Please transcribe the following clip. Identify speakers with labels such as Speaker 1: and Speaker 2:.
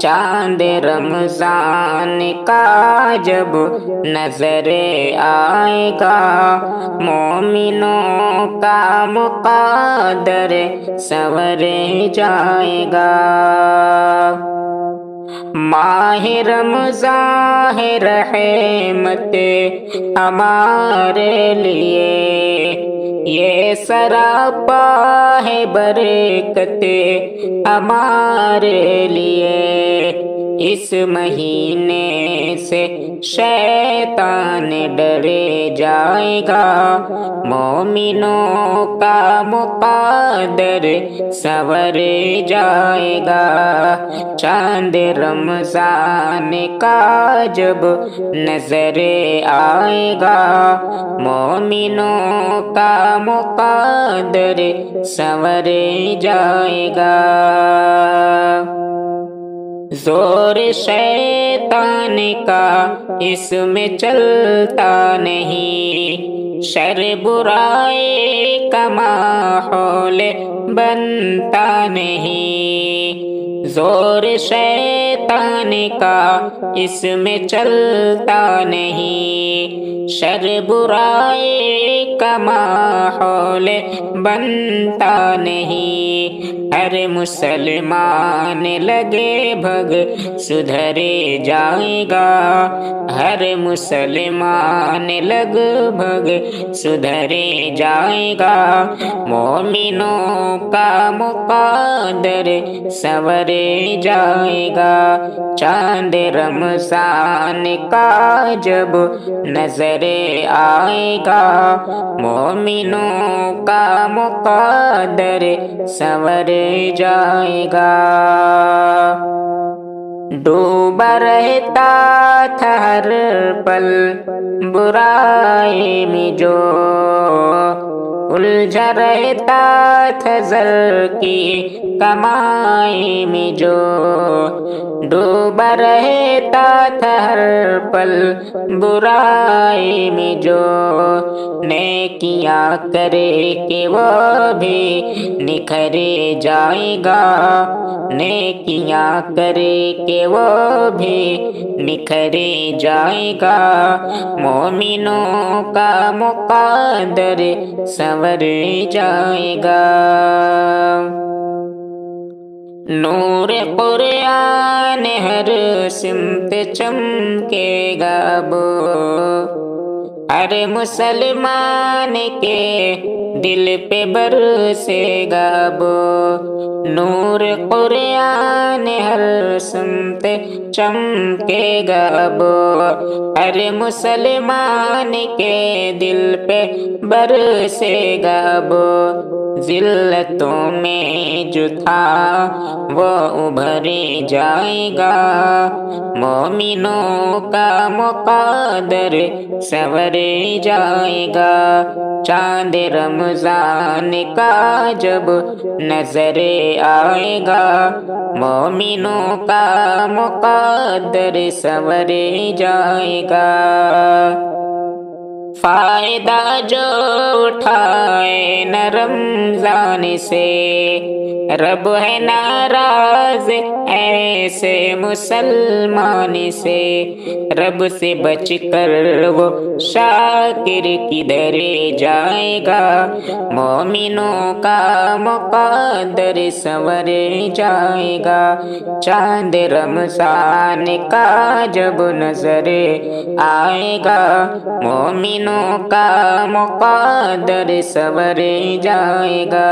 Speaker 1: چاند رمضان کا جب نظر آئے گا، مومنوں کا مقدر سنور جائے گا۔ ماہ رمضان ہے رحمت ہمارے لیے، یہ سراپا ہے برکت ہمارے لیے۔ اس مہینے سے شیطان ڈرے جائے گا، مومنوں کا مقدر سنور جائے گا۔ چاند رمضان کا جب نظر آئے گا، مومنوں کا مقدر سنور جائے گا۔ زور شیطان کا اس میں چلتا نہیں، شر برائی کا ماحول بنتا نہیں۔ زور شیطان کا اس میں چلتا نہیں، شر برائی کا ماحول بنتا نہیں۔ ہر مسلمان لگے بھگ سدھرے جائے گا، ہر مسلمان لگ بھگ سدھرے جائے گا، مومنوں کا مقدر سنور جائے گا۔ چاند رمضان کا جب نظر آئے گا، مومنوں کا مقدر سنور جائے گا۔ ڈوبا رہتا تھا ہر پل برائی میں جو، الجھا رہتا تھا زر کی کمائی میں جو، ڈوبا رہتا تھا ہر پل برائی میں جو، نیکیاں کرے کہ وہ بھی نکھرے جائے گا، نیکیاں کرے کہ وہ بھی نکھرے جائے گا، مومنوں کا مقدر سنور جائے گا۔ نور قرآن ہر سمت چمکے گا اب، ہر مسلمان کے دل پہ برسے گا اب، نور قرآن ہر سمت چمکے گا اب، ہر مسلمان کے دل پہ برسے گا اب۔ ذلتوں میں جو تھا وہ ابھرے جائے گا، مومنوں کا مقدر سنور جائے گا۔ چاند رمضان کا جب نظر آئے گا، مومنوں کا مقدر سنور جائے گا۔ فائدہ جو اٹھائے نہ رمضان سے، رب ہے ناراض ایسے مسلمان سے، رب سے بچ کر وہ شاکر کدھر جائے گا، مومنوں کا مقدر سنور جائے گا۔ چاند رمضان کا جب نظر آئے گا، مومنوں کا مقدر سنور جائے گا۔